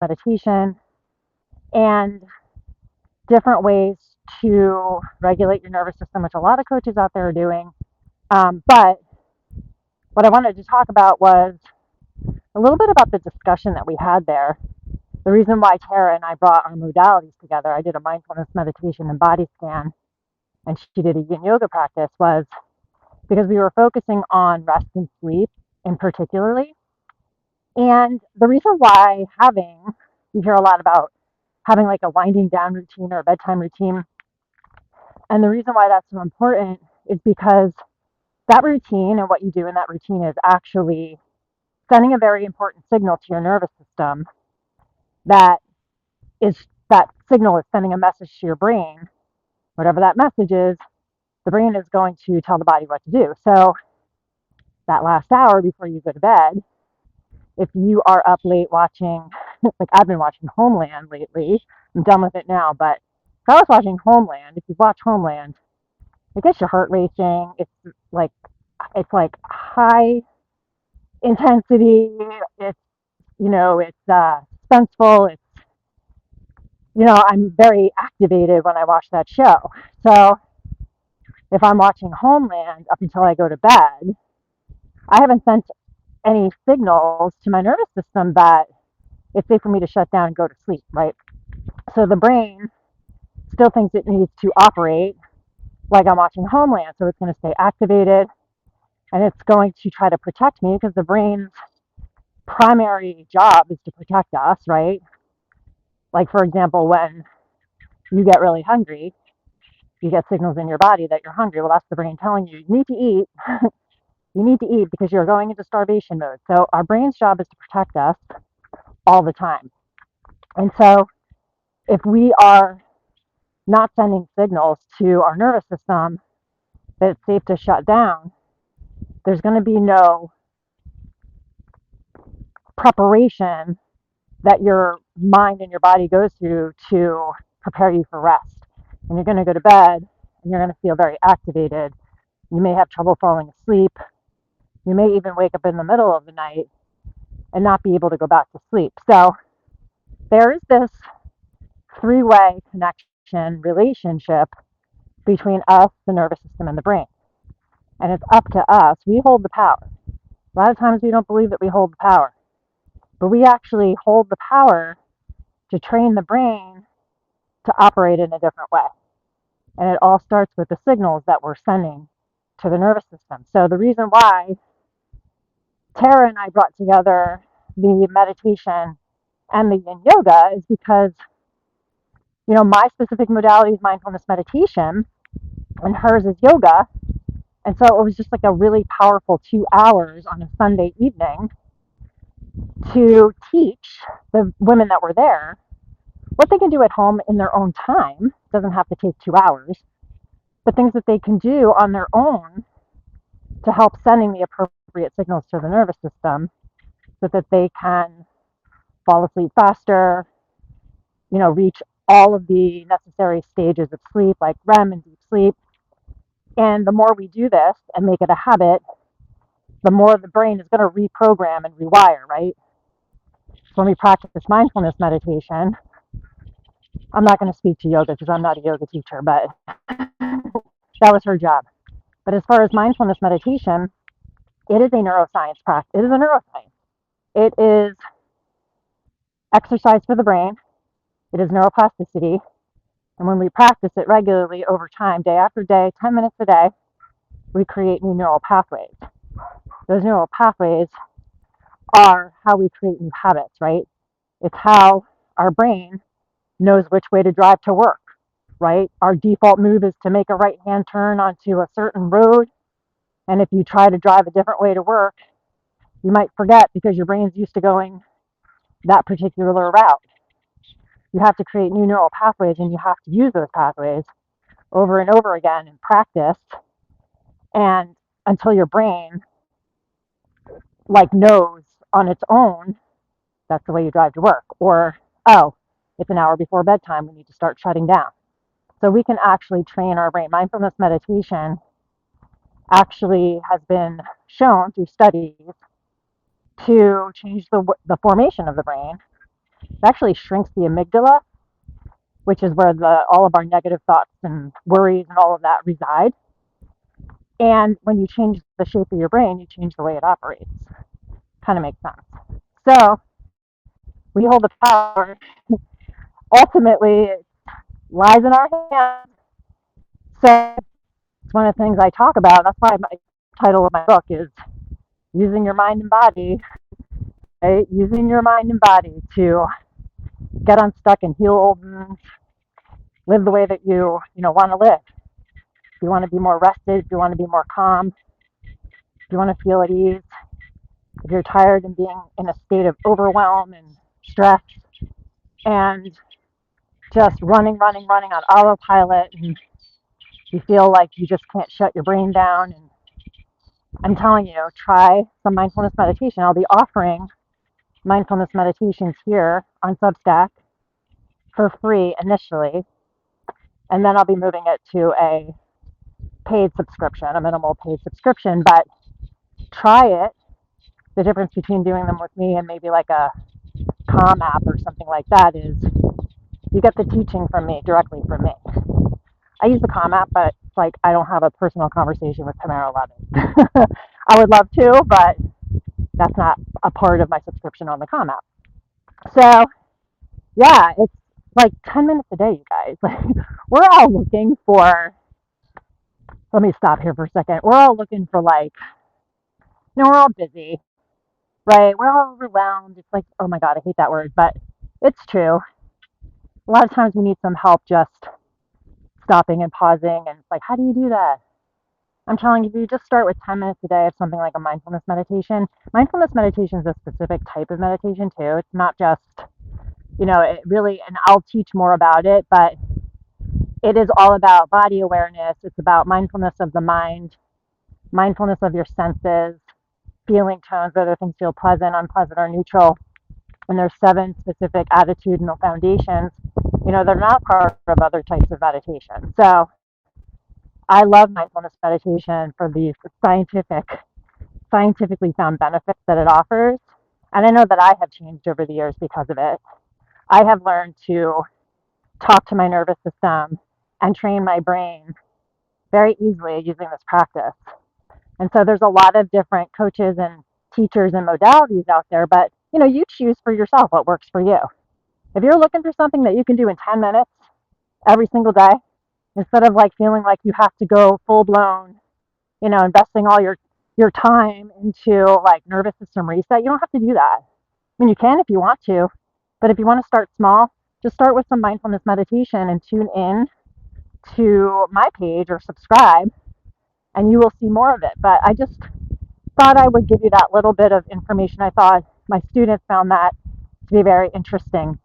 meditation, and different ways to regulate your nervous system, which a lot of coaches out there are doing. But what I wanted to talk about was a little bit about the discussion that we had there. The reason why Tara and I brought our modalities together, I did a mindfulness meditation and body scan, and she did a yin yoga practice, was because we were focusing on rest and sleep in particularly. And the reason why you hear a lot about having like a winding down routine or a bedtime routine. And the reason why that's so important is because that routine and what you do in that routine is actually sending a very important signal to your nervous system that that signal is sending a message to your brain. Whatever that message is, the brain is going to tell the body what to do. So that last hour before you go to bed, if you are up late watching, like I've been watching Homeland lately, I'm done with it now, but if I was watching Homeland, if you watch Homeland, it gets your heart racing. Like it's like high intensity. It's it's suspenseful. I'm very activated when I watch that show. So if I'm watching Homeland up until I go to bed, I haven't sent any signals to my nervous system that it's safe for me to shut down and go to sleep, right? So the brain still thinks it needs to operate like I'm watching Homeland. So it's going to stay activated and it's going to try to protect me because the brain's primary job is to protect us, right? Like, for example, when you get really hungry, you get signals in your body that you're hungry. Well, that's the brain telling you, you need to eat. You need to eat because you're going into starvation mode. So our brain's job is to protect us all the time. And so if we are not sending signals to our nervous system that it's safe to shut down, there's going to be no preparation that your mind and your body goes through to prepare you for rest. And you're going to go to bed and you're going to feel very activated. You may have trouble falling asleep. You may even wake up in the middle of the night and not be able to go back to sleep. So there is this three-way connection relationship between us, the nervous system, and the brain. And it's up to us. We hold the power. A lot of times we don't believe that we hold the power, but we actually hold the power to train the brain to operate in a different way. And it all starts with the signals that we're sending to the nervous system. So the reason why Tara and I brought together the meditation and the yin yoga is because, my specific modality is mindfulness meditation and hers is yoga. And so it was just like a really powerful 2 hours on a Sunday evening to teach the women that were there what they can do at home in their own time. It doesn't have to take 2 hours, but things that they can do on their own to help sending the appropriate signals to the nervous system so that they can fall asleep faster, reach all of the necessary stages of sleep like REM and deep sleep. And the more we do this and make it a habit, the more the brain is going to reprogram and rewire, right? So when we practice mindfulness meditation, I'm not going to speak to yoga because I'm not a yoga teacher, but that was her job. But as far as mindfulness meditation, it is a neuroscience practice. It is a neuroscience. It is exercise for the brain. It is neuroplasticity. And when we practice it regularly over time, day after day, 10 minutes a day, we create new neural pathways. Those neural pathways are how we create new habits, right? It's how our brain knows which way to drive to work, right? Our default move is to make a right-hand turn onto a certain road. And if you try to drive a different way to work, you might forget because your brain's used to going that particular route. You have to create new neural pathways and you have to use those pathways over and over again in practice and until your brain like knows on its own that's the way you drive to work, or oh, it's an hour before bedtime, we need to start shutting down. So we can actually train our brain. Mindfulness meditation actually has been shown through studies to change the formation of the brain It actually shrinks the amygdala, which is where all of our negative thoughts and worries and all of that reside. And when you change the shape of your brain, you change the way it operates. Kind of makes sense. So we hold the power. Ultimately, it lies in our hands. So it's one of the things I talk about. That's why my title of my book is Using Your Mind and Body, right? Using your mind and body to get unstuck and heal old wounds, live the way that you want to live. If you want to be more rested, if you want to be more calm, if you want to feel at ease, if you're tired and being in a state of overwhelm and stress and just running on autopilot, and you feel like you just can't shut your brain down. And I'm telling you, try some mindfulness meditation. I'll be offering mindfulness meditations here on Substack for free initially, and then I'll be moving it to a paid subscription, a minimal paid subscription. But try it. The difference between doing them with me and maybe like a Calm app or something like that is you get the teaching from me, directly from me. I use the Calm app, but it's like I don't have a personal conversation with Tamara Levin. I would love to, but that's not a part of my subscription on the Calm app. So yeah, it's like 10 minutes a day, you guys. Like, we're all looking for, let me stop here for a second. We're all looking for, like, we're all busy, right? We're all overwhelmed. It's like, oh my God, I hate that word, but it's true. A lot of times we need some help just stopping and pausing. And it's like, how do you do that? I'm telling you, if you just start with 10 minutes a day of something like a mindfulness meditation. Mindfulness meditation is a specific type of meditation too. It's not just, it really, and I'll teach more about it, but it is all about body awareness. It's about mindfulness of the mind, mindfulness of your senses, feeling tones, whether things feel pleasant, unpleasant, or neutral. And there's 7 specific attitudinal foundations, they're not part of other types of meditation. So I love mindfulness meditation for the scientifically found benefits that it offers. And I know that I have changed over the years because of it. I have learned to talk to my nervous system and train my brain very easily using this practice. And so there's a lot of different coaches and teachers and modalities out there, but you choose for yourself what works for you. If you're looking for something that you can do in 10 minutes every single day, instead of like feeling like you have to go full blown, investing all your time into like nervous system reset, you don't have to do that. I mean, you can if you want to, but if you want to start small, just start with some mindfulness meditation and tune in to my page or subscribe, and you will see more of it. But I just thought I would give you that little bit of information. I thought my students found that to be very interesting.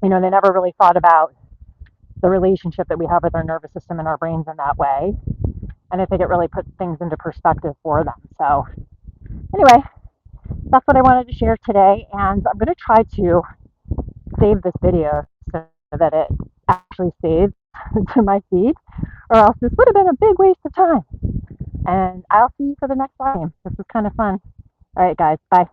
They never really thought about the relationship that we have with our nervous system and our brains in that way. And I think it really puts things into perspective for them. So anyway, that's what I wanted to share today. And I'm going to try to save this video so that it actually saves to my feed, or else this would have been a big waste of time. And I'll see you for the next time. This was kind of fun. All right, guys. Bye.